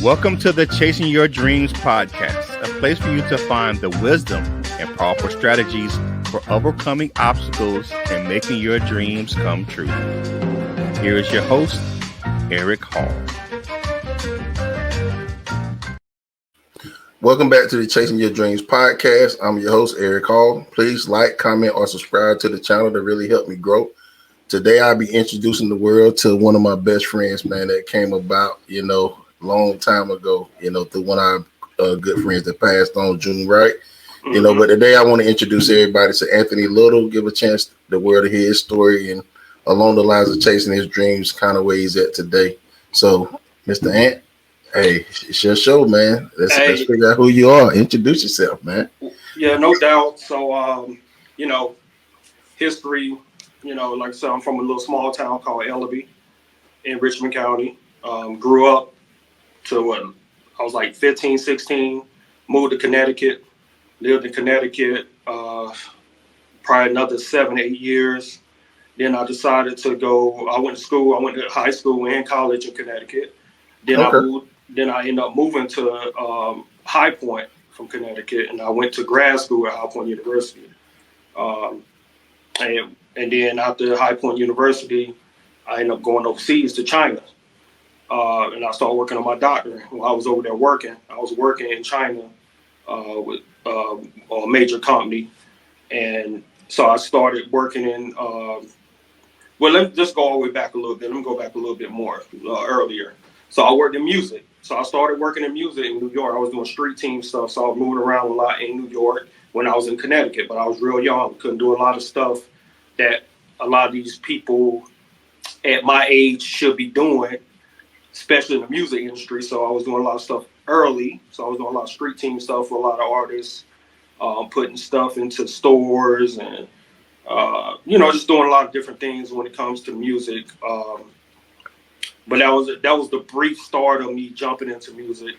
Welcome to the Chasing Your Dreams podcast, a place for you to find the wisdom and powerful strategies for overcoming obstacles and making your dreams come true. Here is your host, Eric Hall. Welcome back to the Chasing Your Dreams podcast. I'm your host, Eric Hall. Please like, comment, or subscribe to the channel to really help me grow. Today, I'll be introducing the world to one of my best friends, man, that came about, long time ago, through one of our good friends that passed on, June Wright. But today I want to introduce everybody to Anthony Little, give a chance the world to hear his story and along the lines of chasing his dreams, kind of where he's at today. So, Mr. Ant, hey, it's your show, man. Let's figure out who you are. Introduce yourself, man. Yeah, no doubt. So, history, like I said, I'm from a little small town called Ellaby in Richmond County. Grew up to I was like 15, 16, moved to Connecticut, lived in Connecticut probably another 7, 8 years. Then I decided to go, I went to high school and college in Connecticut. Then I ended up moving to High Point from Connecticut, and I went to grad school at High Point University. And then after High Point University, I ended up going overseas to China. And I started working on my doctorate. While I was over there working, I was working in China with a major company. And so I started working in, let me just go all the way back a little bit. Let me go back a little bit more earlier. So I worked in music. So I started working in music in New York. I was doing street team stuff. So I was moving around a lot in New York when I was in Connecticut. But I was real young. Couldn't do a lot of stuff that a lot of these people at my age should be doing, especially in the music industry. So I was doing a lot of stuff early. So I was doing a lot of street team stuff for a lot of artists, putting stuff into stores and, just doing a lot of different things when it comes to music. But that was the brief start of me jumping into music.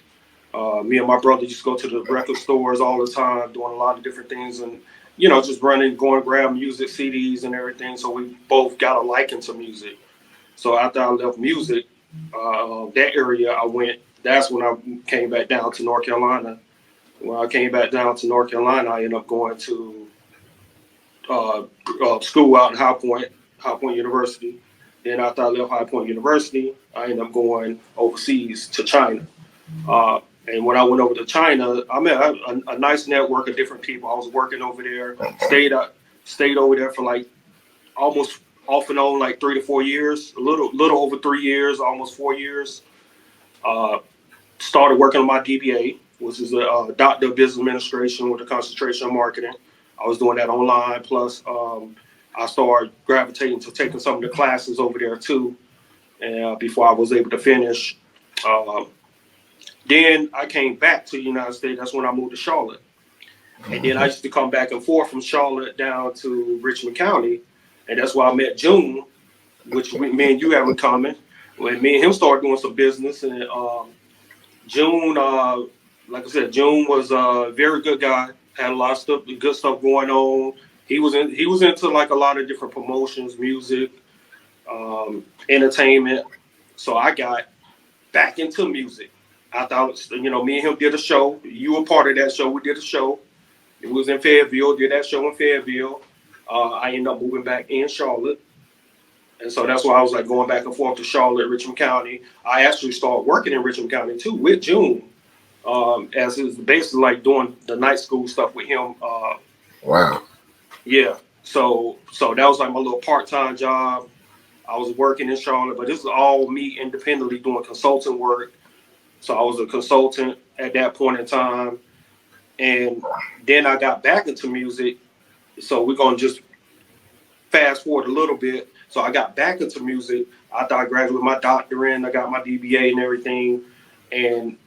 Me and my brother used to go to the record stores all the time, doing a lot of different things and, just going grab music CDs and everything. So we both got a liking to music. So after I left music, that area that's when I came back down to North Carolina. When I came back down to North Carolina, I ended up going to school out in High Point University. Then after I left High Point University, I ended up going overseas to China. And when I went over to China, I met a nice network of different people. I was working over there, stayed over there for like almost off and on like 3 to 4 years, a little over 3 years, almost 4 years. Started working on my DBA, which is a Doctor of Business Administration with a concentration in marketing. I was doing that online. Plus, I started gravitating to taking some of the classes over there too. And before I was able to finish, then I came back to the United States. That's when I moved to Charlotte. And then I used to come back and forth from Charlotte down to Richmond County. And that's where I met June, which me and you have in common. When me and him started doing some business. And June, like I said, June was a very good guy. Had a lot of good stuff going on. He was into like a lot of different promotions, music, entertainment. So I got back into music. I thought, me and him did a show. You were part of that show. We did a show. It was in Fayetteville. Did that show in Fayetteville. I ended up moving back in Charlotte. And so that's why I was like going back and forth to Charlotte, Richmond County. I actually started working in Richmond County too with June. As it was basically like doing the night school stuff with him. Wow. Yeah. So that was like my little part-time job. I was working in Charlotte, but this is all me independently doing consulting work. So I was a consultant at that point in time. And then I got back into music. So we're going to just fast forward a little bit. So I got back into music. After I graduated with my doctorate, I got my DBA and everything. And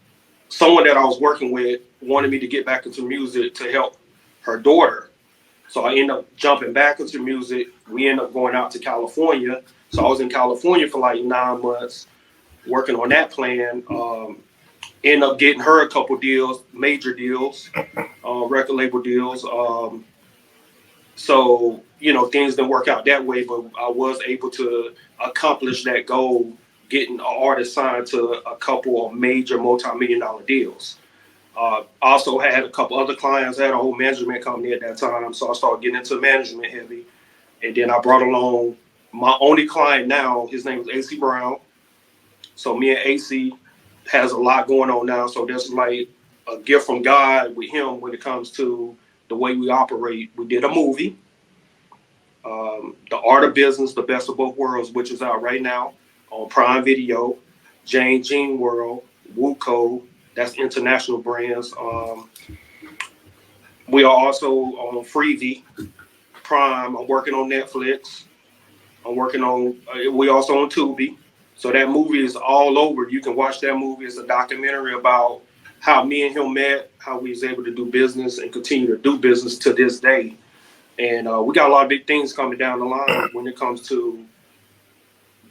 someone that I was working with wanted me to get back into music to help her daughter. So I ended up jumping back into music. We ended up going out to California. So I was in California for like 9 months working on that plan. Ended up getting her a couple deals, major deals, record label deals. So, things didn't work out that way, but I was able to accomplish that goal getting an artist signed to a couple of major multi-million-dollar deals. Also had a couple other clients. I had a whole management company at that time, so I started getting into management heavy. And then I brought along my only client now. His name is AC Brown. So me and AC has a lot going on now. So there's like a gift from God with him when it comes to the way we operate. We did a movie, The Art of Business, The Best of Both Worlds, which is out right now on Prime Video, Jane Jean World, Wuco. That's international brands. We are also on Freevee, Prime. I'm working on Netflix. We also on Tubi. So that movie is all over. You can watch that movie. It's a documentary about how me and him met, how we was able to do business and continue to do business to this day. And we got a lot of big things coming down the line when it comes to,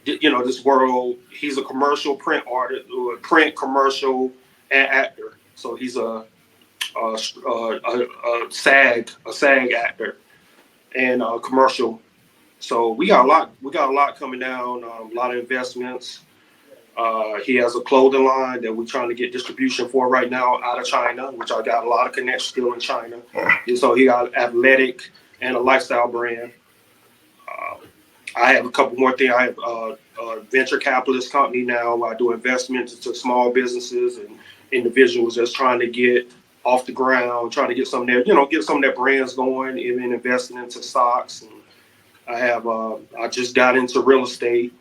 this world. He's a commercial print artist, or a print commercial actor. So he's a SAG actor and commercial. So we got a lot coming down, a lot of investments. He has a clothing line that we're trying to get distribution for right now out of China, which I got a lot of connections still in China. And so he got athletic and a lifestyle brand. I have a couple more things. I have a venture capitalist company now where I do investments into small businesses and individuals that's trying to get off the ground, trying to get some of their, get some of their brands going, even investing into stocks. And I just got into real estate.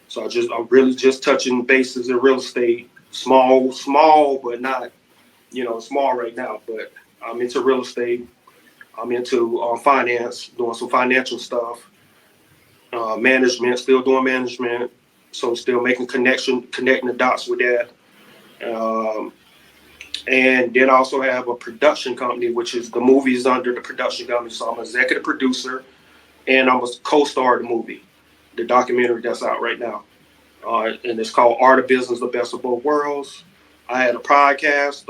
So I'm really just touching bases in real estate. Small, but not, small right now. But I'm into real estate. I'm into finance, doing some financial stuff. Management, still doing management. So still connecting the dots with that. And then I also have a production company, which is the movies under the production company. So I'm an executive producer, and I'm a co-star of the movie, the documentary that's out right now. And it's called Art of Business, The Best of Both Worlds. I had a podcast,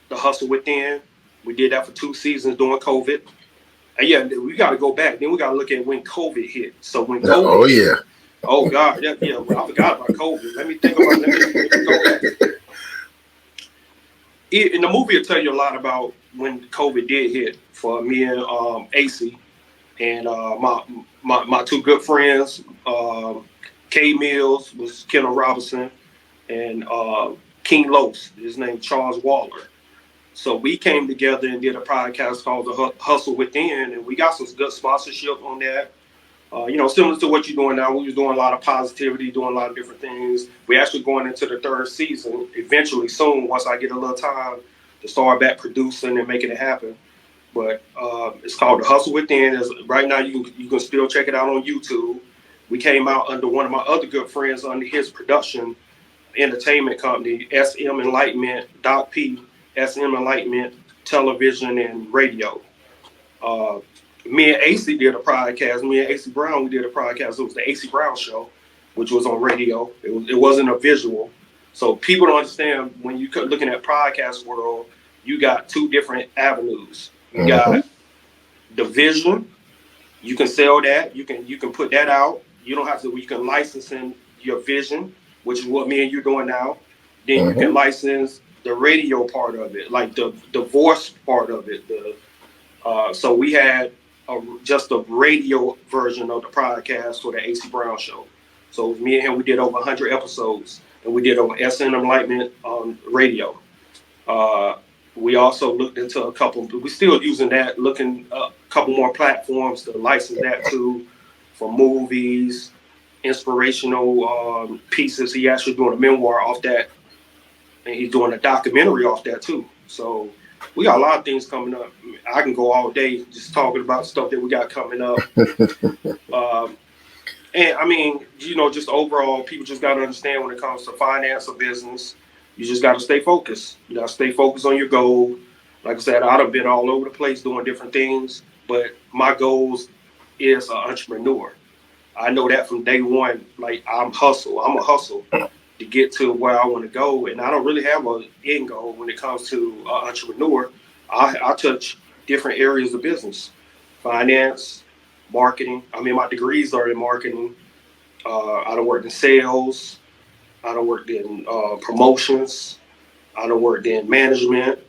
The Hustle Within. We did that for 2 seasons during COVID. And yeah, we got to go back. Then we got to look at when COVID hit. So when COVID Oh, yeah. Oh, God. Yeah, well, I forgot about COVID. Let me go back. In the movie, will tell you a lot about when COVID did hit for me and AC and my 2 good friends. K Mills was Kendall Robinson, and King Los, his name Charles Waller. So we came together and did a podcast called The Hustle Within, and we got some good sponsorship on that. Similar to what you're doing now. We were doing a lot of positivity, doing a lot of different things. We're actually going into the 3rd season eventually soon, once I get a little time to start back producing and making it happen. But it's called The Hustle Within. Right now, you can still check it out on YouTube. We came out under one of my other good friends under his production entertainment company, SM Enlightenment, Doc P, SM Enlightenment, Television and Radio. Me and AC did a podcast. Me and AC Brown, we did a podcast. It was the AC Brown Show, which was on radio. It wasn't a visual. So people don't understand when you're looking at podcast world, you got 2 different avenues. You got the vision. You can sell that. You can put that out. You don't have to. You can license in your vision, which is what me and you doing now. Then you can license the radio part of it, like the voice part of it. So we had just a radio version of the podcast for the AC Brown Show. So me and him, we did over 100 episodes, and we did over SN Enlightenment on radio. We also looked into a couple. We're still using that, looking a couple more platforms to license that to, for movies, inspirational pieces. He actually doing a memoir off that, and he's doing a documentary off that too. So we got a lot of things coming up. I can go all day just talking about stuff that we got coming up. And I mean, just overall, people just got to understand when it comes to finance or business, you just got to stay focused. You got to stay focused on your goal. Like I said, I've been all over the place doing different things, but my goals is an entrepreneur. I know that from day one. Like I'm a hustle to get to where I want to go. And I don't really have an end goal when it comes to entrepreneur. I touch different areas of business, finance, marketing. I mean, my degrees are in marketing. I done worked in sales. I done worked in promotions. I done worked in management.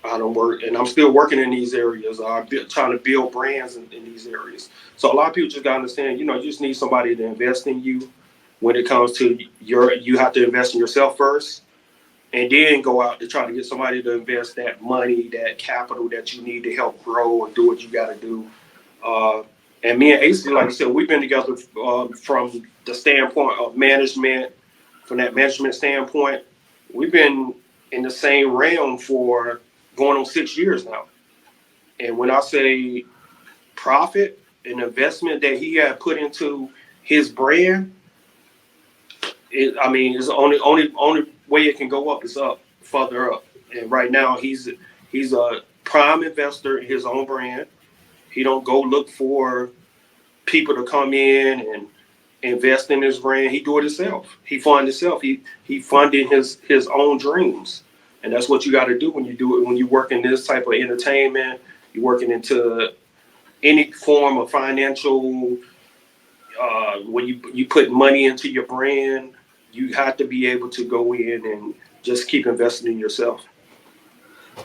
I don't work, and I'm still working in these areas. I'm trying to build brands in these areas. So a lot of people just got to understand, you just need somebody to invest in you. When it comes to you have to invest in yourself first, and then go out to try to get somebody to invest that money, that capital that you need to help grow and do what you got to do. And me and AC, like I said, we've been together from the standpoint of management. From that management standpoint, we've been in the same realm for going on 6 years now. And when I say profit and investment that he had put into his brand, it's the only way it can go up is up, further up. And right now he's a prime investor in his own brand. He don't go look for people to come in and invest in his brand. He do it himself. He fund himself. He funded his own dreams. And that's what you got to do when you do it. When you work in this type of entertainment, you're working into any form of financial. When you put money into your brand, you have to be able to go in and just keep investing in yourself.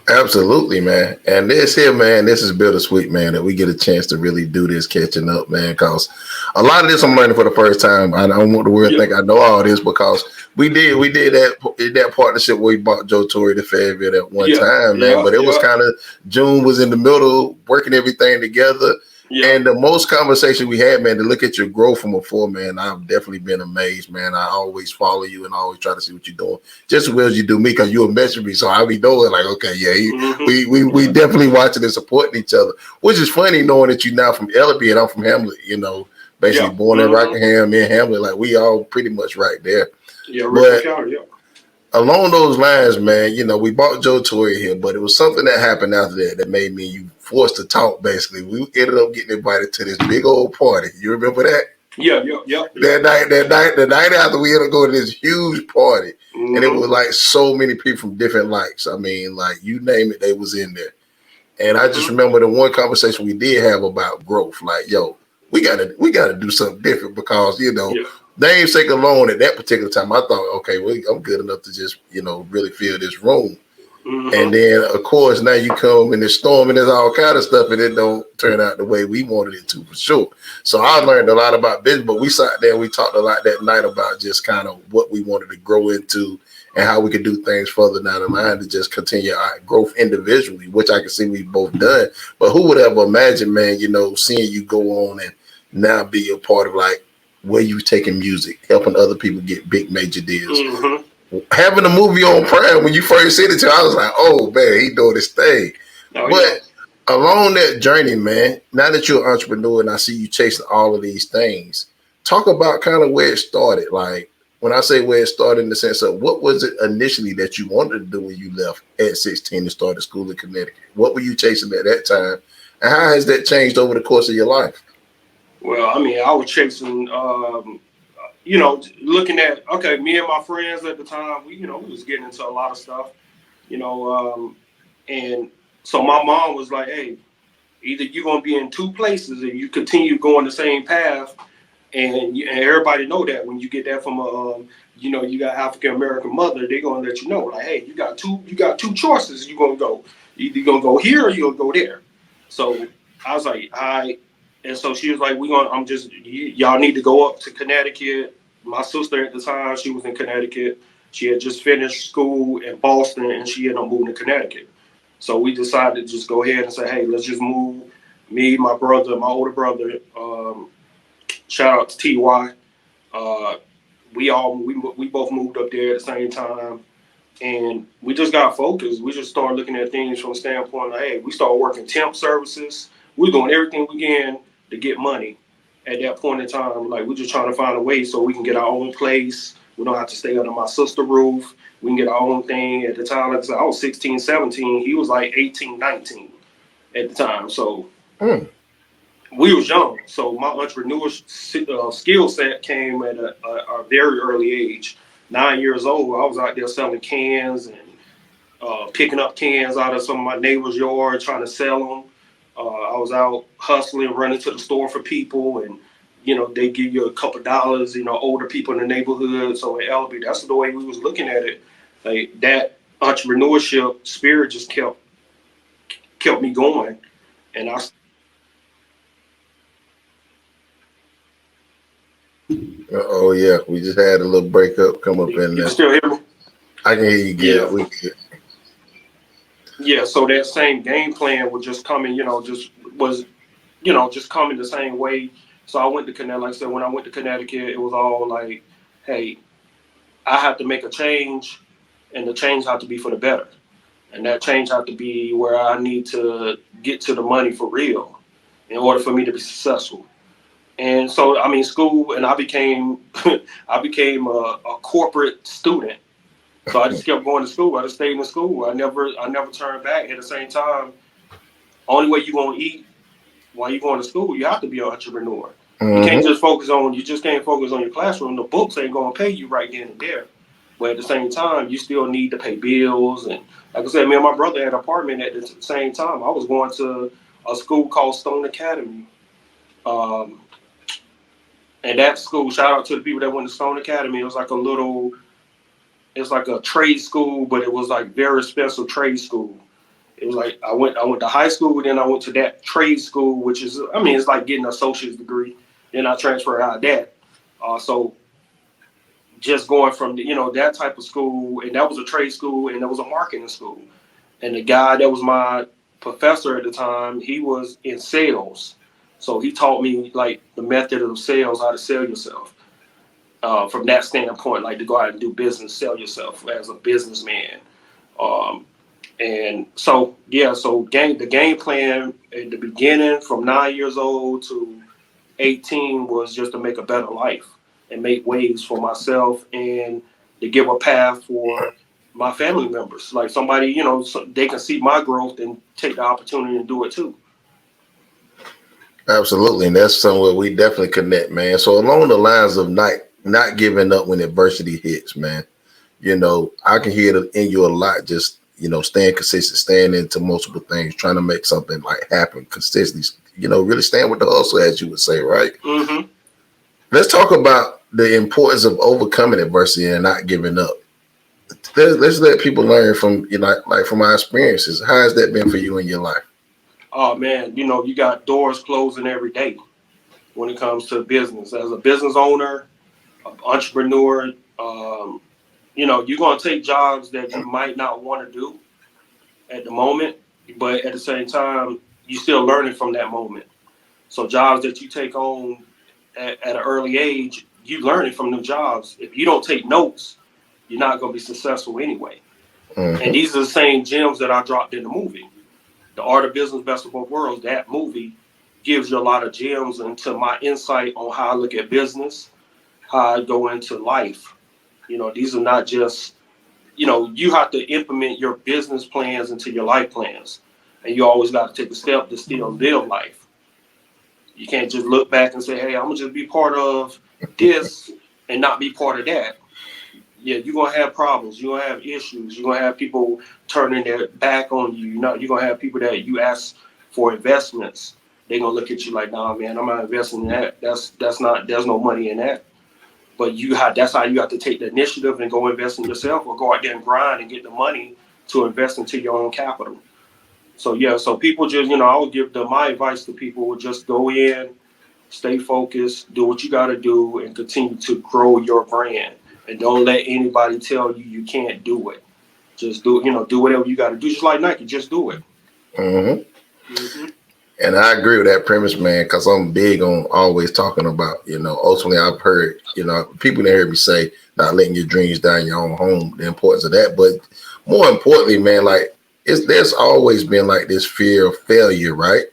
Absolutely, man. And this here, man, this is bittersweet, man, that we get a chance to really do this catching up, man, because a lot of this I'm learning for the first time. I don't want the world to think I know all this, because we did that partnership where we bought Joe Torre to Fayetteville at one time, man. But it was kind of, June was in the middle, working everything together. Yeah. And the most conversation we had, man, to look at your growth from before, man, I've definitely been amazed, man. I always follow you and I always try to see what you're doing, just as well as you do me, because you'll message me. So I'll be knowing, like, okay, yeah, we definitely watching and supporting each other, which is funny knowing that you're now from Ellaby and I'm from Hamlet, basically born in Rockingham, in Hamlet. Like, we all pretty much right there. Yeah, but along those lines, man, we bought Joe Torre here, but it was something that happened after that made me you forced to talk, basically. We ended up getting invited to this big old party. You remember that? Yeah. The night after, we ended up going to this huge party, and it was like so many people from different likes. I mean, like, you name it, they was in there. And I just remember the one conversation we did have about growth. Like, yo, we gotta do something different, because namesake alone at that particular time, I thought, okay, well, I'm good enough to just really fill this room. And then, of course, now you come in this storm and there's all kind of stuff, and it don't turn out the way we wanted it to, for sure. So I learned a lot about business, but we sat there and we talked a lot that night about just kind of what we wanted to grow into and how we could do things further down the line to just continue our growth individually, which I can see we've both done. But who would ever imagine, man, seeing you go on and now be a part of, like, where you taking music, helping other people get big major deals. Having a movie on Prime, when you first said it to me, I was like, oh, man, he doing this thing. Along that journey, man, now that you're an entrepreneur and I see you chasing all of these things, talk about kind of where it started. Like, when I say where it started, in the sense of, what was it initially that you wanted to do when you left at 16 and started school in Connecticut? What were you chasing at that time? And how has that changed over the course of your life? Well, I was chasing, looking at, okay, me and my friends at the time, we was getting into a lot of stuff, and so my mom was like, hey, either you're going to be in two places and you continue going the same path, and everybody know that when you get that from a, you got African-American mother, they're going to let you know, like, hey, you got two choices. You're going to go, either you're going to go here or you're going to go there. So I was like, all right. And so she was like, y'all need to go up to Connecticut. My sister at the time, she was in Connecticut. She had just finished school in Boston, and she ended up moving to Connecticut. So we decided to just go ahead and say, hey, let's just move. Me, my brother, my older brother, shout out to TY. We both moved up there at the same time. And we just got focused. We just started looking at things from the standpoint of, hey, we started working temp services. We're doing everything we can to get money at that point in time. Like, we're just trying to find a way so we can get our own place. We don't have to stay under my sister's roof. We can get our own thing. At the time, like I said, I was 16, 17. He was like 18, 19 at the time. So we was young. So my entrepreneurial skill set came at a very early age. 9 years old, I was out there selling cans and picking up cans out of some of my neighbors' yard, trying to sell them. I was out hustling, running to the store for people, and they give you a couple dollars, older people in the neighborhood. So in Elby, that's the way we was looking at it. Like that entrepreneurship spirit just kept me going. And I Oh yeah, we just had a little breakup come up in You there. can still hear me? I can hear you good. Yeah. We good. Yeah, so that same game plan was just coming, just coming the same way. So I went to Connecticut. Like I said, when I went to Connecticut, it was all like, hey, I have to make a change, and the change had to be for the better. And that change had to be where I need to get to the money for real in order for me to be successful. And so, I mean, school, and I became a corporate student. So I just kept going to school. I just stayed in school. I never turned back. At the same time, only way you're gonna eat while you're going to school, you have to be an entrepreneur. Mm-hmm. You just can't focus on your classroom. The books ain't gonna pay you right then and there. But at the same time, you still need to pay bills. And like I said, me and my brother had an apartment at the same time. I was going to a school called Stone Academy. And that school, shout out to the people that went to Stone Academy. It was like a trade school, but it was like very expensive trade school. It was like I went to high school, then I went to that trade school, which is, it's like getting an associate's degree. Then I transferred out of that. So just going from that type of school, and that was a trade school, and that was a marketing school. And the guy that was my professor at the time, he was in sales, so he taught me like the method of sales, how to sell yourself. From that standpoint, like to go out and do business, sell yourself as a businessman. And so, the game plan at the beginning from 9 years old to 18 was just to make a better life and make waves for myself and to give a path for my family members. Like somebody, so they can see my growth and take the opportunity and do it too. Absolutely. And that's somewhere we definitely connect, man. So along the lines of not giving up when adversity hits, man, I can hear it in you a lot. Just, staying consistent, staying into multiple things, trying to make something like happen consistently, really staying with the hustle, as you would say, right? Mm-hmm. Let's talk about the importance of overcoming adversity and not giving up. Let's let people learn from, like from our experiences. How has that been for you in your life? Oh man, you got doors closing every day when it comes to business. As a business owner, an entrepreneur, you're going to take jobs that you might not want to do at the moment, but at the same time, you're still learning from that moment. So jobs that you take on at an early age, you learning from new jobs. If you don't take notes, you're not going to be successful anyway. Mm-hmm. And these are the same gems that I dropped in the movie. The Art of Business, Best of Both Worlds, that movie gives you a lot of gems into my insight on how I look at business, how I go into life. These are not just, you have to implement your business plans into your life plans. And you always got to take a step to still live life. You can't just look back and say, hey, I'm going to just be part of this and not be part of that. Yeah, you're going to have problems. You're going to have issues. You're going to have people turning their back on you. You're going to have people that you ask for investments. They're going to look at you like, nah, man, I'm not investing in that. There's no money in that. But that's how you have to take the initiative and go invest in yourself, or go out there and grind and get the money to invest into your own capital. So people just, I would give my advice to people would just go in, stay focused, do what you got to do, and continue to grow your brand. And don't let anybody tell you can't do it. Just do whatever you got to do. Just like Nike, just do it. Mm-hmm. Mm-hmm. And I agree with that premise, man, because I'm big on always talking about, ultimately I've heard, people that hear me say not letting your dreams die in your own home, the importance of that. But more importantly, man, like there's always been like this fear of failure, right?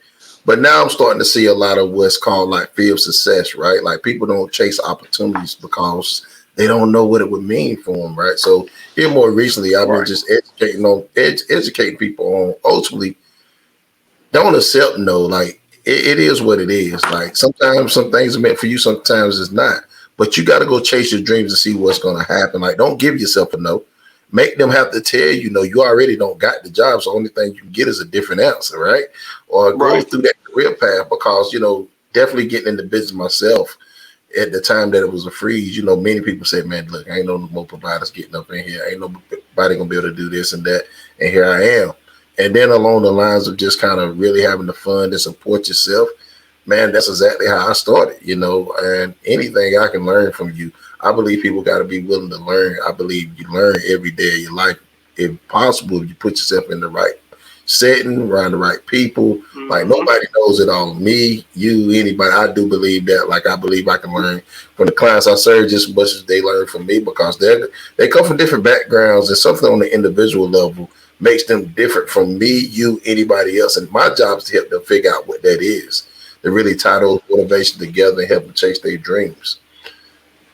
But now I'm starting to see a lot of what's called like fear of success, right? Like people don't chase opportunities because they don't know what it would mean for them, right? So here more recently, I've been just educating people on ultimately don't accept no. Like it is what it is. Like sometimes some things are meant for you, sometimes it's not. But you got to go chase your dreams and see what's going to happen. Like don't give yourself a no. Make them have to tell you, you already don't got the job. So the only thing you can get is a different answer, right? Or go through that career path because, definitely getting into business myself at the time that it was a freeze, you know, many people said, man, look, ain't no more providers getting up in here. Ain't nobody gonna be able to do this and that. And here I am. And then along the lines of just kind of really having the fun to support yourself, man, that's exactly how I started, you know, and anything I can learn from you. I believe people got to be willing to learn. I believe you learn every day of your life. If possible, if you put yourself in the right setting, around the right people. Mm-hmm. Like nobody knows it all. Me, you, anybody. I do believe that. Like I believe I can learn from the clients I serve just as much as they learn from me, because they come from different backgrounds, and something on the individual level makes them different from me, you, anybody else. And my job is to help them figure out what that is, to really tie those motivations together and help them chase their dreams.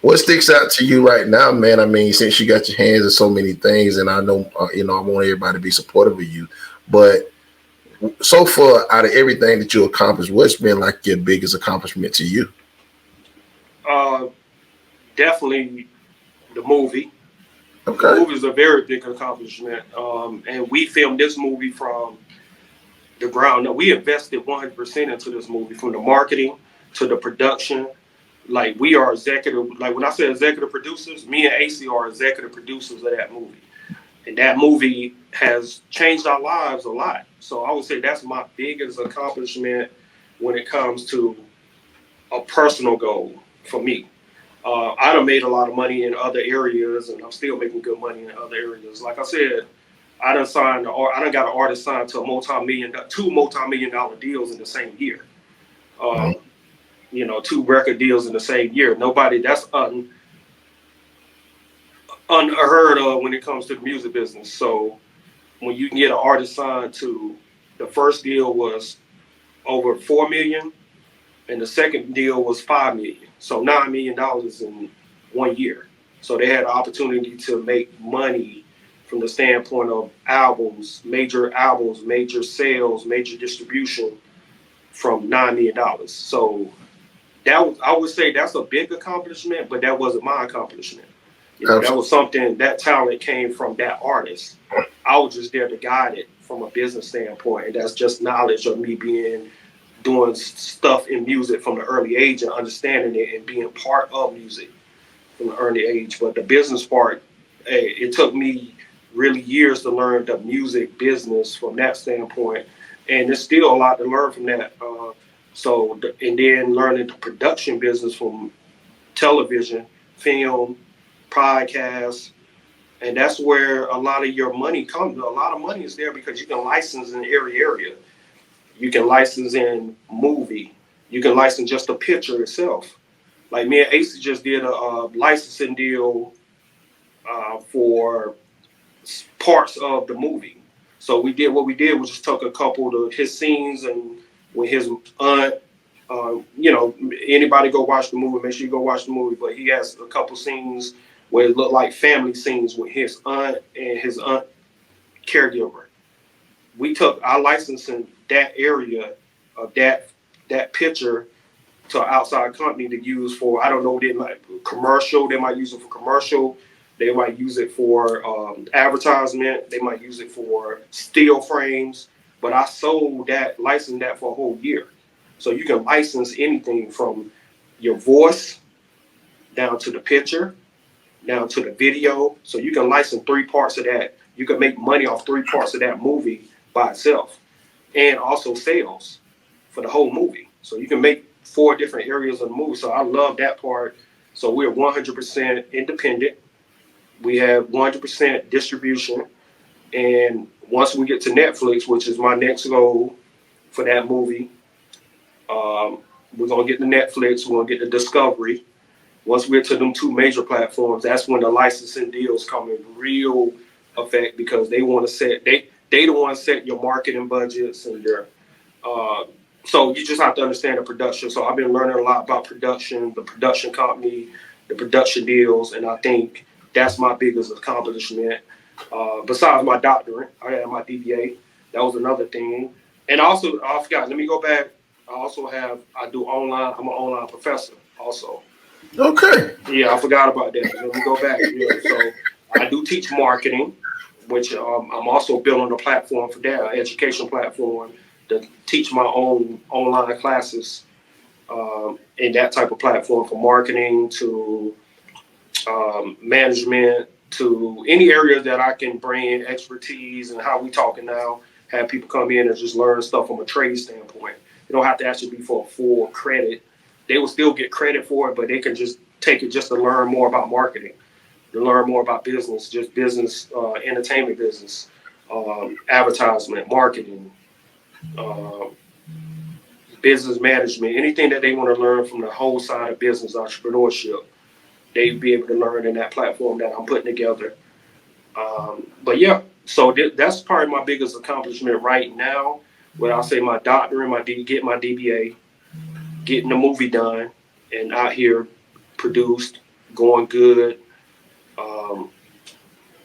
What sticks out to you right now, man? I mean, since you got your hands in so many things, and I know, you know, I want everybody to be supportive of you, but so far, out of everything that you accomplished, what's been like your biggest accomplishment to you? Definitely the movie. Okay. The movie is a very big accomplishment. And we filmed this movie from the ground up. We invested 100% into this movie, from the marketing to the production. Like, we are executive, like when I say executive producers, me and AC are executive producers of that movie. And that movie has changed our lives a lot. So I would say that's my biggest accomplishment when it comes to a personal goal for me. I done made a lot of money in other areas, and I'm still making good money in other areas. Like I said, I done got an artist signed to two multi-million-dollar deals in the same year. You know, 2 record deals in the same year. That's unheard of when it comes to the music business. So when you can get an artist signed to, the first deal was over $4 million, and the second deal was $5 million. So $9 million in 1 year. So they had an opportunity to make money from the standpoint of major sales, major distribution, from $9 million. So I would say that's a big accomplishment, but that wasn't my accomplishment. You know, that was something, that talent came from that artist. I was just there to guide it from a business standpoint, and that's just knowledge of me doing stuff in music from the early age and understanding it and being part of music from the early age. But the business part, it took me really years to learn the music business from that standpoint, and there's still a lot to learn from that. And then learning the production business from television, film, podcasts, and that's where a lot of your money comes. A lot of money is there because you can license in every area. You can license in movie. You can license just the picture itself. Like me and AC just did a licensing deal for parts of the movie. So what we did was just took a couple of his scenes, and with his aunt, you know, anybody go watch the movie, make sure you go watch the movie. But he has a couple scenes where it looked like family scenes with his aunt and his aunt caregiver. We took our license in that area of that picture to an outside company to use for, I don't know, they might use it for commercial, they might use it for advertisement, they might use it for steel frames, but I licensed that for a whole year. So you can license anything from your voice down to the picture, down to the video. So you can license 3 parts of that. You can make money off 3 parts of that movie by itself, and also sales for the whole movie. So you can make 4 different areas of the movie. So I love that part. So we're 100% independent. We have 100% distribution. And once we get to Netflix, which is my next goal for that movie, we're going to get the Netflix, we're going to get the Discovery. Once we get to them 2 major platforms, that's when the licensing deals come in real effect, because they want to set, they the ones set your marketing budgets and your, so you just have to understand the production. So I've been learning a lot about production, the production company, the production deals, and I think that's my biggest accomplishment. Besides my doctorate, I had my DBA. That was another thing. And also, I forgot, let me go back. I do online. I'm an online professor also. Okay. Yeah, I forgot about that. Let me go back. Yeah, so I do teach marketing, which I'm also building a platform for that, an education platform to teach my own online classes in that type of platform, from marketing to management to any area that I can bring expertise and how we talking now, have people come in and just learn stuff from a trade standpoint. You don't have to actually be for full credit. They will still get credit for it, but they can just take it just to learn more about marketing, to learn more about business, just business, entertainment business, advertisement, marketing, business management, anything that they want to learn from the whole side of business entrepreneurship, they'd be able to learn in that platform that I'm putting together. But yeah, so that's probably my biggest accomplishment right now. Where I'll say my doctorate, get my DBA, getting the movie done, and out here produced, going good.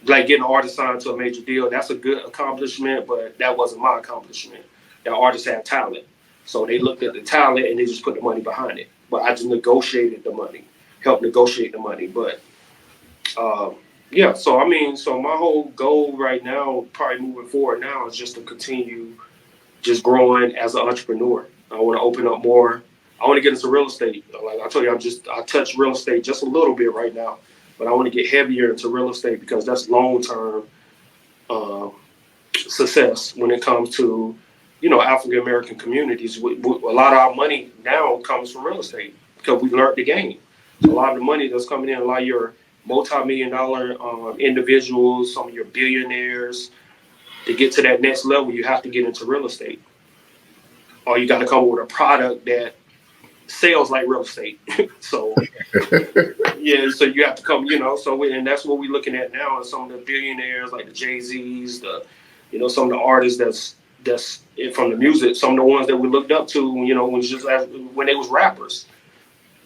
Like getting an artist signed to a major deal, that's a good accomplishment, but that wasn't my accomplishment. That artist had talent. So they looked at the talent and they just put the money behind it. But I just negotiated the money, helped negotiate the money. But yeah, so I mean, so my whole goal right now, probably moving forward now, is just to continue just growing as an entrepreneur. I want to open up more. I want to get into real estate. Like I told you, I touch real estate just a little bit right now, but I want to get heavier into real estate because that's long-term success when it comes to, you know, African American communities. A lot of our money now comes from real estate because we learned the game. So a lot of the money that's coming in, a lot of your multi-million-dollar individuals, some of your billionaires, to get to that next level, you have to get into real estate. Or you got to come up with a product that sells like real estate. So, yeah, so you have to come, you know, and that's what we're looking at now is some of the billionaires like the Jay-Z's, some of the artists that's from the music, some of the ones that we looked up to, you know, when they was rappers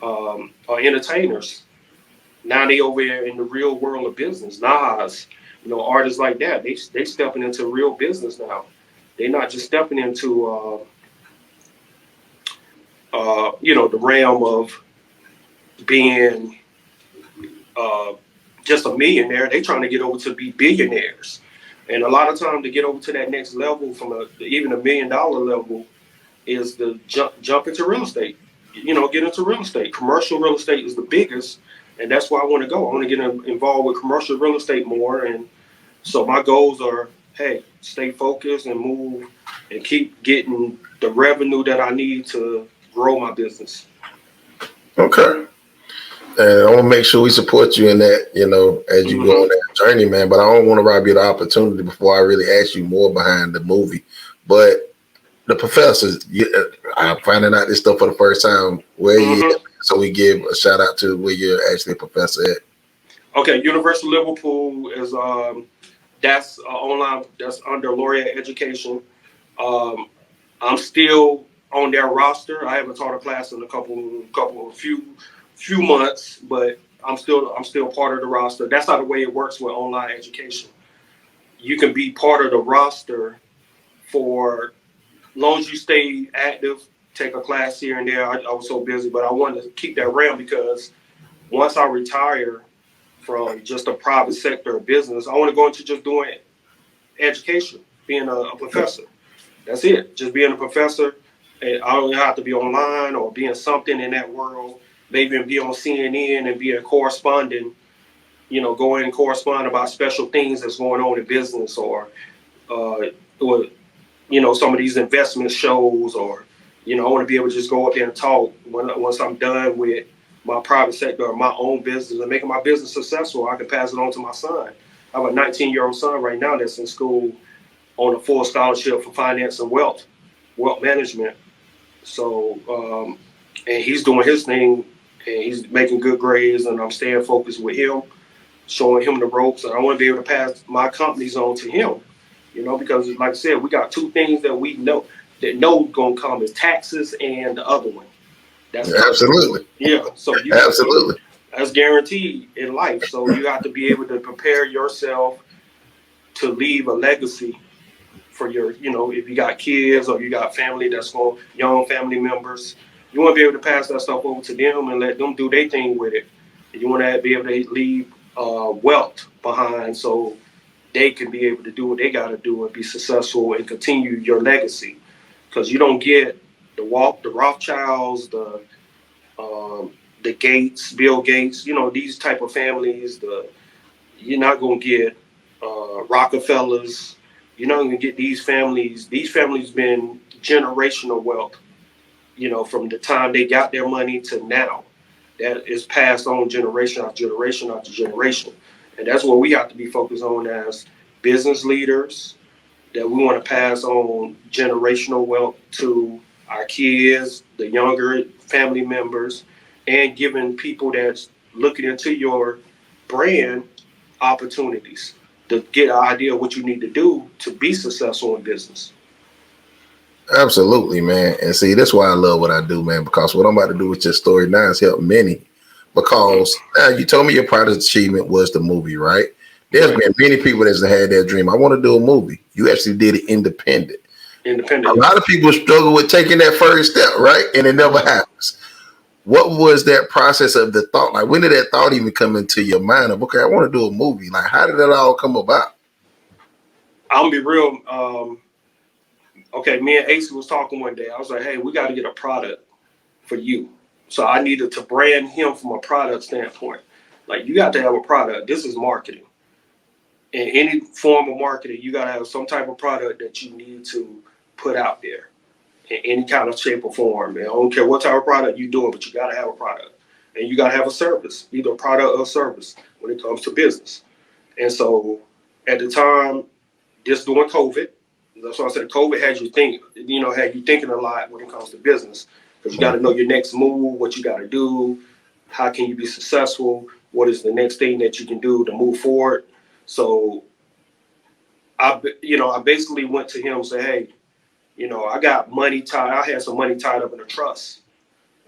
or entertainers. Now they over here in the real world of business. Nas, you know, artists like that, they stepping into real business now. They're not just stepping into, the realm of being just a millionaire. They trying to get over to be billionaires. And a lot of time to get over to that next level from even $1 million level is the jump into real estate. You know, get into real estate. Commercial real estate is the biggest, and that's where I want to go. I want to get involved with commercial real estate more. And so my goals are, hey, stay focused and move and keep getting the revenue that I need to grow my business. Okay. And I want to make sure we support you in that, you know, as you go on that journey, man. But I don't want to rob you of the opportunity before I really ask you more behind the movie. But the professors, I'm finding out this stuff for the first time. Where you at? So we give a shout out to where you're actually a professor at. Okay, University of Liverpool is that's online. That's under Laureate Education. I'm still on their roster. I haven't taught a class in a few months, but I'm still part of the roster. That's not the way it works with online education. You can be part of the roster for long as you stay active, take a class here and there. I was so busy, but I wanted to keep that around because once I retire from just a private sector of business, I want to go into just doing education, being a professor. That's it, just being a professor. And I don't have to be online or being something in that world. Maybe even be on CNN and be a correspondent, you know, go in and correspond about special things that's going on in business or you know, some of these investment shows or, you know, I want to be able to just go up there and talk once I'm done with my private sector or my own business and making my business successful. I can pass it on to my son. I have a 19-year-old son right now that's in school on a full scholarship for finance and wealth management. So, and he's doing his thing and he's making good grades and I'm staying focused with him, showing him the ropes. And I want to be able to pass my companies on to him, you know, because like I said, we got two things that we know going to come is taxes and the other one. That's absolutely. Yeah. So absolutely. That's guaranteed in life. So you have to be able to prepare yourself to leave a legacy for your, you know, if you got kids or you got family that's for young family members, you want to be able to pass that stuff over to them and let them do their thing with it. And you want to be able to leave wealth behind so they can be able to do what they got to do and be successful and continue your legacy. Because you don't get the Rothschilds, the Gates, Bill Gates, these type of families. You're not gonna get Rockefellers. You're not gonna get these families. These families been generational wealth. From the time they got their money to now, that is passed on generation after generation after generation, and that's what we have to be focused on as business leaders. That we want to pass on generational wealth to our kids, the younger family members, and giving people that's looking into your brand opportunities to get an idea of what you need to do to be successful in business. Absolutely, man. And see, that's why I love what I do, man, because what I'm about to do with your story now is help many. Because you told me your proudest achievement was the movie, right? There's been many people that's had that dream. I want to do a movie. You actually did it independent. A lot of people struggle with taking that first step, right? And it never happens. What was that process of the thought? Like, when did that thought even come into your mind of, okay, I want to do a movie? Like, how did that all come about? I'm gonna be real. Okay, me and AC was talking one day. I was like, hey, we got to get a product for you. So I needed to brand him from a product standpoint. Like, you got to have a product. This is marketing. In any form of marketing, you got to have some type of product that you need to put out there in any kind of shape or form. And I don't care what type of product you're doing, but you got to have a product. And you got to have a service, either a product or service when it comes to business. And so at the time, just during COVID, that's why I said COVID had you thinking a lot when it comes to business, because you got to know your next move, what you got to do, how can you be successful, what is the next thing that you can do to move forward. So I basically went to him and said, hey, I got money tied. I had some money tied up in a trust.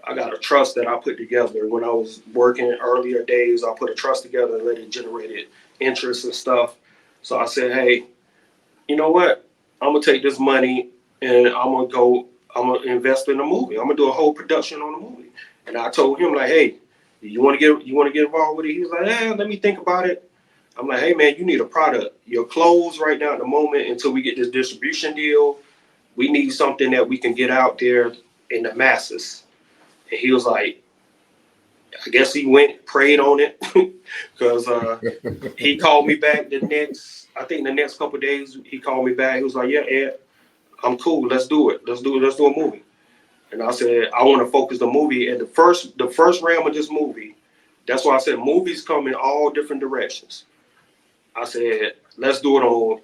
I got a trust that I put together when I was working earlier days. I put a trust together and let it generate interest and stuff. So I said, hey, you know what? I'm gonna take this money and I'm gonna invest in a movie. I'm gonna do a whole production on a movie. And I told him, like, hey, you want to get involved with it? He was like, let me think about it. I'm like, hey man, you need a product. Your clothes right now at the moment, until we get this distribution deal, we need something that we can get out there in the masses. And he was like, I guess he went, prayed on it, because he called me back the next couple of days. He called me back. He was like, yeah, Ed, I'm cool. Let's do it. Let's do a movie. And I said, I want to focus the movie. And the first realm of this movie, that's why I said movies come in all different directions. I said, let's do it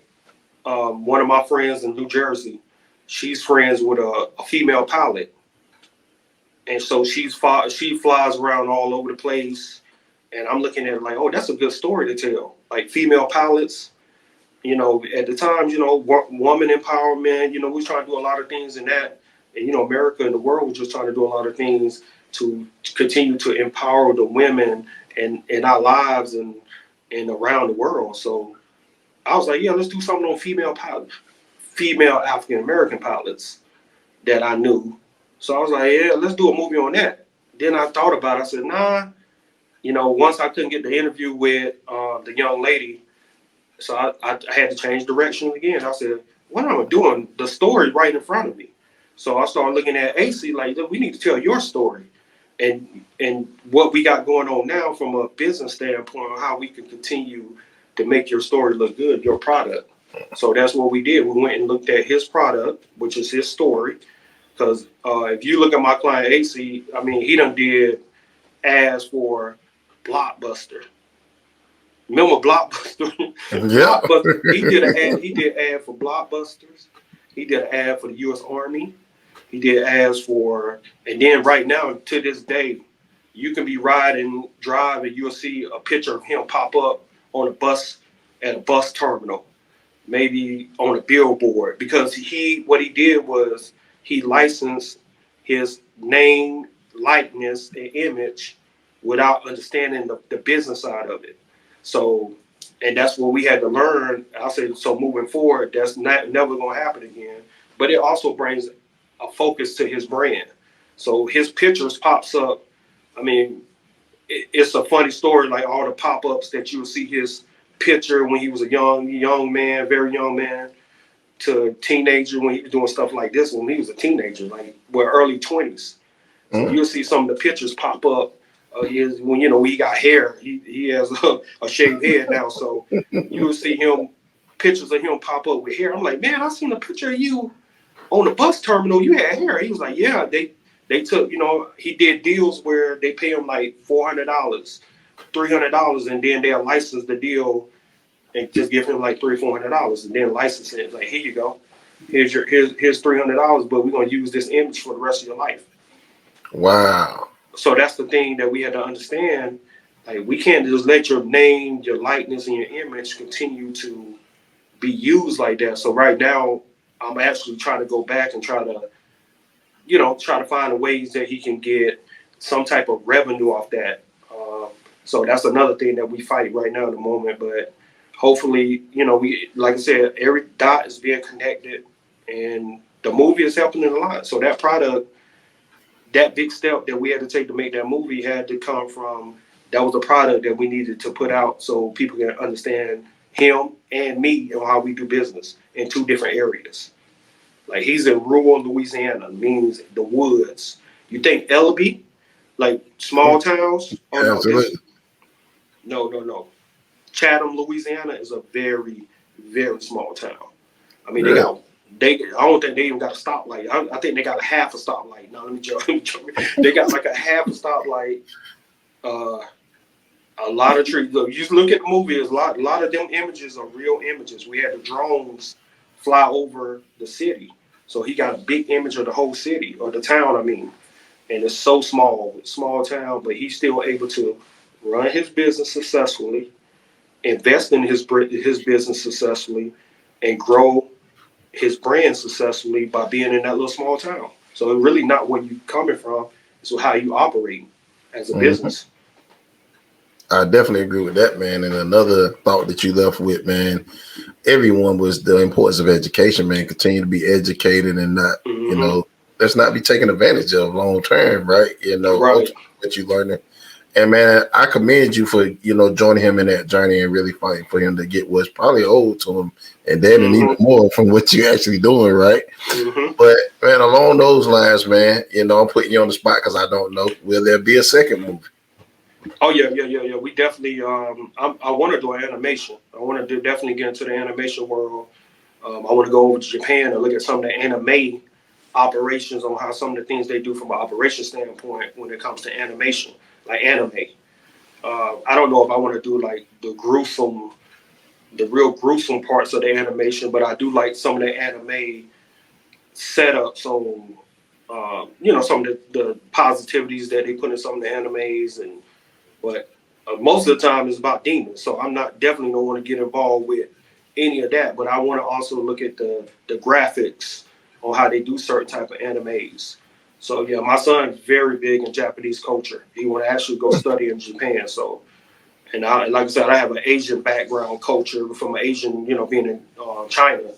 on one of my friends in New Jersey. She's friends with a female pilot. And so she flies around all over the place. And I'm looking at it like, oh, that's a good story to tell. Like female pilots, at the time, woman empowerment, we was trying to do a lot of things in that. And, America and the world was just trying to do a lot of things to continue to empower the women in our lives and around the world. So I was like, yeah, let's do something on female African-American pilots that I knew. So I was like, yeah, let's do a movie on that. Then I thought about it. I said, nah, once I couldn't get the interview with the young lady, so I had to change direction again. I said, what am I doing? The story right in front of me. So I started looking at AC like, we need to tell your story and what we got going on now from a business standpoint on how we can continue to make your story look good, your product. So that's what we did. We went and looked at his product, which is his story. Because if you look at my client AC, I mean, he done did ads for Blockbuster. Remember Blockbuster? Yeah. Blockbuster. He did an ad. He did ad for Blockbusters. He did an ad for the U.S. Army. He did ads for, and then right now to this day, you can be driving, you'll see a picture of him pop up on a bus at a bus terminal, maybe on a billboard, because what he did was he licensed his name, likeness, and image without understanding the business side of it. So, and that's what we had to learn. I said, so moving forward, that's never going to happen again. But it also brings a focus to his brand. So his pictures pops up. I mean, it's a funny story, like all the pop-ups that you will see his picture when he was a young man, very young man. to teenager when he was doing stuff like this when he was a teenager, like early 20s. So you'll see some of the pictures pop up. When he got hair, he has a shaved head now. So you'll see pictures of him pop up with hair. I'm like, man, I seen a picture of you on the bus terminal. You had hair. He was like, yeah, they took, he did deals where they pay him like $400, $300, and then they'll license the deal and just give him like $300-$400, and then license it. Like, here you go. Here's $300, but we're gonna use this image for the rest of your life. Wow. So that's the thing that we had to understand. Like, we can't just let your name, your likeness, and your image continue to be used like that. So right now, I'm actually trying to go back and try to find ways that he can get some type of revenue off that. So that's another thing that we fight right now at the moment. But hopefully, we, like I said, every dot is being connected, and the movie is helping it a lot. So that product, that big step that we had to take to make that movie had to come from, that was a product that we needed to put out so people can understand him and me and how we do business in two different areas. Like, he's in rural Louisiana, means the woods. You think Ellaby, like small towns? Oh, no. Absolutely. No. Chatham, Louisiana is a very, very small town. I mean, Really? I don't think they even got a stoplight. I think they got a half a stoplight. No, let me joke. They got like a half a stoplight. A lot of trees. Look, you just look at the movie. A lot of them images are real images. We had the drones fly over the city, so he got a big image of the whole city, or the town, I mean. And it's so small town, but he's still able to run his business successfully, invest in his business successfully, and grow his brand successfully by being in that little small town. So it's really not where you're coming from, it's how you operate as a business. I definitely agree with that, man. And another thought that you left with, man, everyone, was the importance of education, man. Continue to be educated and not, let's not be taken advantage of long term, right? Right. What you learning. And man, I commend you for, joining him in that journey and really fighting for him to get what's probably owed to him, and then and even more from what you're actually doing, right? But man, along those lines, man, I'm putting you on the spot because I don't know. Will there be a second movie? Oh yeah. We definitely. I want to do an animation. I want to definitely get into the animation world. I want to go over to Japan and look at some of the anime operations on how some of the things they do from an operation standpoint when it comes to animation, like anime. I don't know if I want to do like the real gruesome parts of the animation, but I do like some of the anime setups on, some of the positivities that they put in some of the animes, but most of the time it's about demons. So I'm definitely don't want to get involved with any of that, but I want to also look at the graphics on how they do certain type of animes. So yeah, my son's very big in Japanese culture. He want to actually go study in Japan. So, and like I said, I have an Asian background culture from Asian, being in China.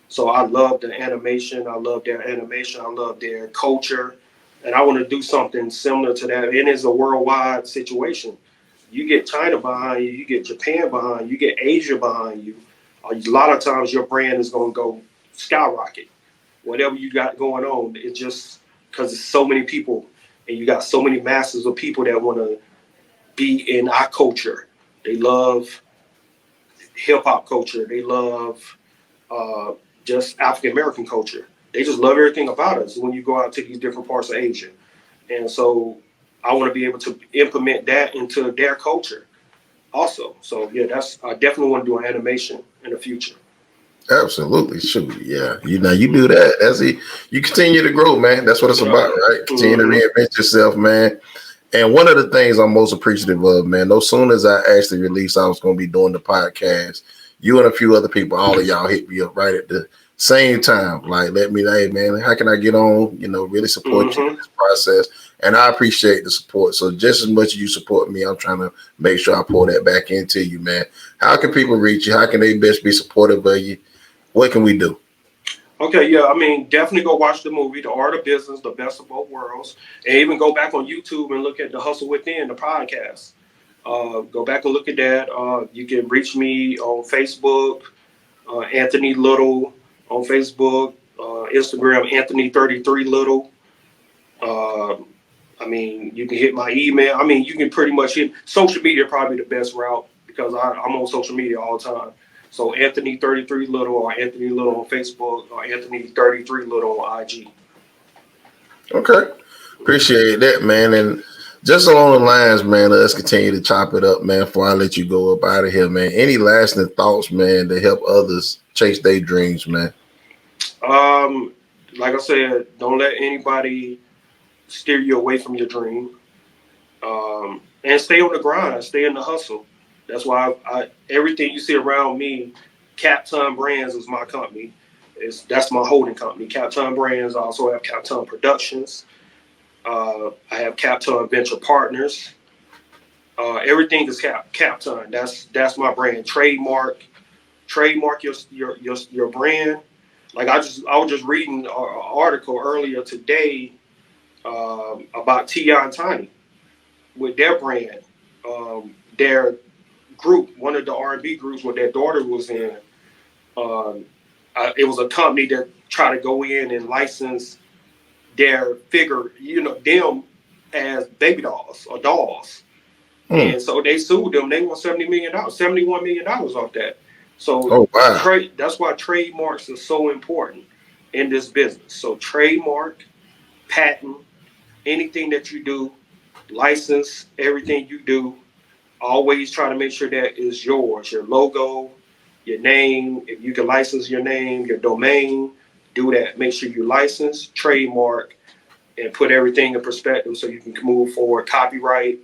So I love the animation. I love their animation. I love their culture. And I want to do something similar to that. And it's a worldwide situation. You get China behind you, you get Japan behind you, you get Asia behind you. A lot of times your brand is going to go skyrocket. Whatever you got going on, it's just because it's so many people and you got so many masses of people that want to be in our culture. They love hip hop culture. They love just African American culture. They just love everything about us when you go out to these different parts of Asia. And so I want to be able to implement that into their culture also. So yeah, I definitely want to do an animation in the future. Absolutely. Shoot. Yeah. You do that. You continue to grow, man. That's what it's about, right? Continue to reinvent yourself, man. And one of the things I'm most appreciative of, man, no sooner as I actually released I was going to be doing the podcast, you and a few other people, all of y'all hit me up right at the same time. Like, let me know, hey, man, how can I get on, really support you in this process? And I appreciate the support. So just as much as you support me, I'm trying to make sure I pour that back into you, man. How can people reach you? How can they best be supportive of you? What can we do? Okay, yeah, I mean, definitely go watch the movie, The Art of Business, The Best of Both Worlds, and even go back on YouTube and look at The Hustle Within, the podcast. Go back and look at that. You can reach me on Facebook, Anthony Little, on Facebook, Instagram, Anthony33Little. I mean, you can hit my email. I mean, you can pretty much hit social media, probably the best route because I'm on social media all the time. So Anthony33Little or Anthony Little on Facebook or Anthony33Little on IG. Okay. Appreciate that, man. And just along the lines, man, let's continue to chop it up, man, before I let you go up out of here, man. Any lasting thoughts, man, to help others chase their dreams, man? Like I said, don't let anybody steer you away from your dream. And stay on the grind, stay in the hustle. That's why I everything you see around me, Capton Brands is my company. That's my holding company, Capton Brands. I also have Capton Productions. I have Capton Venture Partners. Everything is Capton. That's my brand. Trademark your brand. Like I was just reading an article earlier today about T.I. and Tiny with their brand, their group, one of the R&B groups where their daughter was in. It was a company that tried to go in and license their figure, them as baby dolls or dolls. And so they sued them. They want $71 million off that. So that's why trademarks are so important in this business. So trademark, patent, anything that you do, license, everything you do, always try to make sure that is yours. Your logo, your name, if you can license your name, your domain, do that. Make sure you license, trademark, and put everything in perspective so you can move forward. Copyright,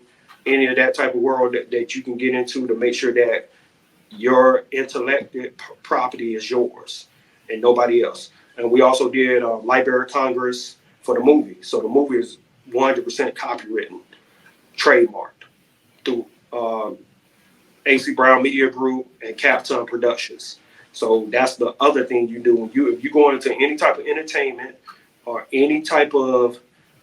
any of that type of world that you can get into to make sure that your intellectual property is yours and nobody else. And we also did Library of Congress for the movie. So the movie is 100% copywritten, trademarked through AC Brown Media Group and Capton Productions. So that's the other thing you do. If you go into any type of entertainment or any type of,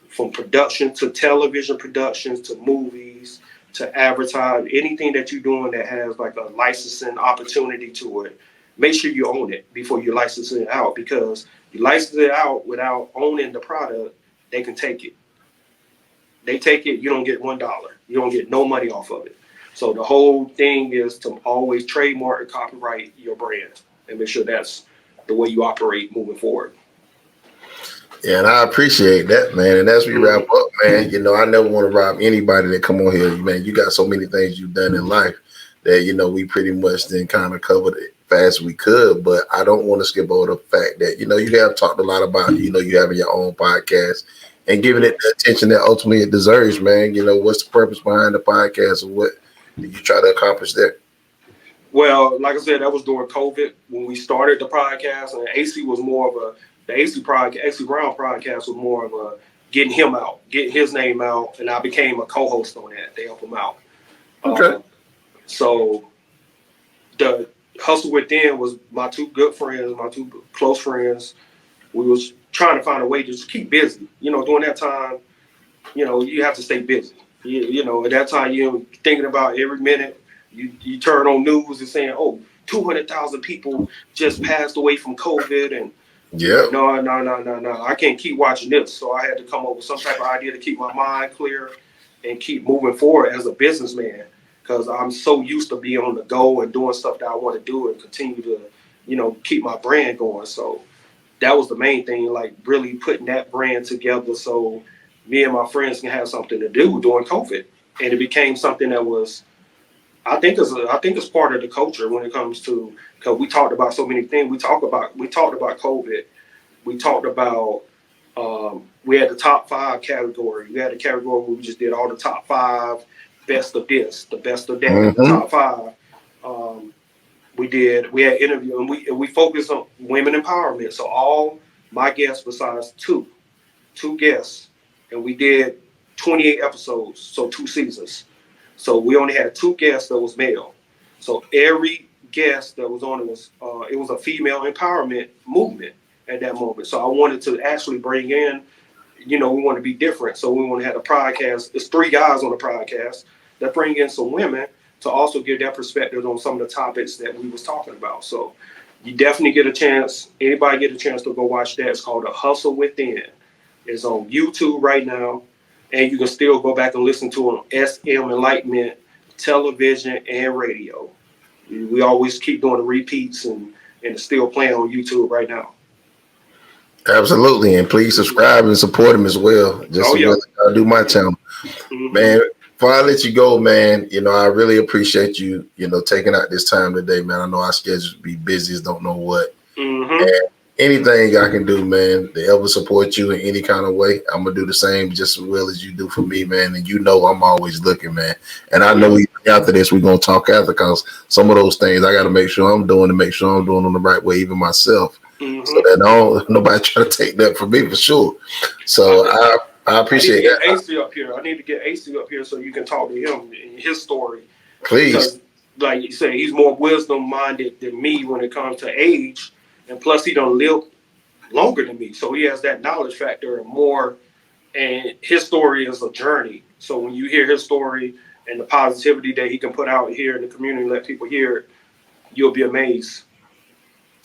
from production to television productions to movies to advertise, anything that you're doing that has like a licensing opportunity to it, make sure you own it before you license it out, because you license it out without owning the product, they can take it. They take it, you don't get $1. You don't get no money off of it. So the whole thing is to always trademark and copyright your brand and make sure that's the way you operate moving forward. Yeah, and I appreciate that, man. And as we wrap up, man, I never want to rob anybody that come on here. Man, you got so many things you've done in life that, we pretty much then kind of covered it fast as we could. But I don't want to skip over the fact that, you have talked a lot about, you having your own podcast and giving it the attention that ultimately it deserves, man. What's the purpose behind the podcast and what did you try to accomplish there? Well, like I said, that was during COVID when we started the podcast, and AC was more of the AC Brown podcast was more of a getting him out, getting his name out, and I became a co-host on that to help him out. Okay. So the Hustle Within was my two good friends, my two close friends. We was trying to find a way to just keep busy. During that time, you have to stay busy. At that time, you're thinking about every minute. You turn on news and saying, 200,000 people just passed away from COVID. And no, I can't keep watching this. So I had to come up with some type of idea to keep my mind clear and keep moving forward as a businessman, because I'm so used to being on the go and doing stuff that I want to do and continue to, keep my brand going. So that was the main thing, like really putting that brand together so me and my friends can have something to do during COVID. And it became something that was, I think it's part of the culture when it comes to, because we talked about so many things. We talked about COVID. We talked about, we had the top 5 category. We had a category where we just did all the top 5, best of this, the best of that, the top 5. We had interview, and we focused on women empowerment. So all my guests besides two guests, and we did 28 episodes, so 2 seasons. So we only had 2 guests that was male. So every guest that was on it was a female empowerment movement at that moment. So I wanted to actually bring in, we want to be different. So we want to have a podcast. There's 3 guys on the podcast that bring in some women to also give their perspective on some of the topics that we was talking about. So you definitely get a chance. Anybody get a chance to go watch that? It's called The Hustle Within. It's on YouTube right now, and you can still go back and listen to it on SM Enlightenment television and radio. We always keep doing the repeats, and it's still playing on YouTube right now. Absolutely, and please subscribe and support him as well. Just I do my channel, man. Before I let you go, man, I really appreciate you, taking out this time today, man. I know our schedules be busy, don't know what. And anything I can do, man, to ever support you in any kind of way, I'm gonna do the same just as well as you do for me, man. And I'm always looking, man. And I know after this we're gonna talk after, because some of those things I got to make sure I'm doing to make sure I'm doing them the right way, even myself. So that nobody try to take that from me, for sure. So I appreciate that. AC up here. I need to get AC up here so you can talk to him and his story. Please. Because, like you say, he's more wisdom minded than me when it comes to age, and plus he don't live longer than me, so he has that knowledge factor and more. And his story is a journey. So when you hear his story and the positivity that he can put out here in the community, let people hear it, you'll be amazed.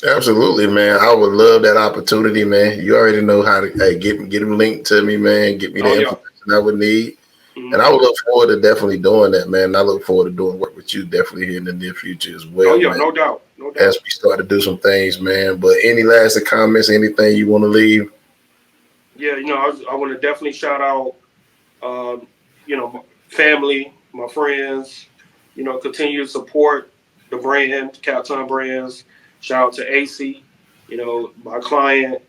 Absolutely, man. I would love that opportunity, man. You already know how to get him linked to me, man. Get me the information I would need. And I would look forward to definitely doing that, man. I look forward to doing work with you definitely here in the near future as well. Man. No doubt. As we start to do some things, man. But any last comments, anything you want to leave? Yeah, I want to definitely shout out, my family, my friends, continue to support the brand, Capton Brands. Shout out to AC, my client.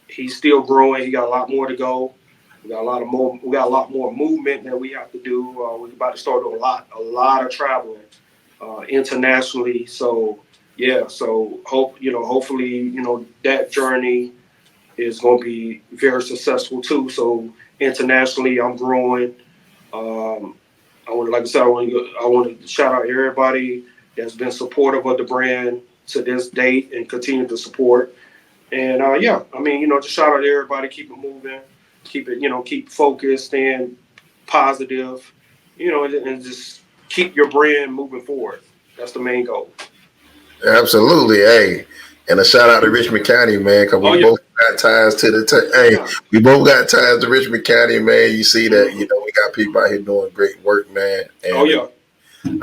He's still growing. He got a lot more to go. We got a lot more movement that we have to do. We're about to start doing a lot of traveling internationally. So hopefully, that journey is going to be very successful too. So internationally, I'm growing. I want to shout out everybody that's been supportive of the brand to this date and continue to support. And just shout out to everybody. Keep it moving. Keep focused and positive. And just keep your brand moving forward. That's the main goal. Absolutely. Hey, and a shout out to Richmond County, man, because we both got ties to we both got ties to Richmond County, man. You see that, we got people out here doing great work, man. And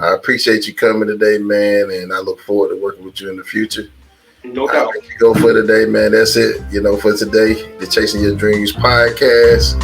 I appreciate you coming today, man, and I look forward to working with you in the future. No doubt. I'll let you go for today, man. That's it, for today, the Chasing Your Dreams podcast.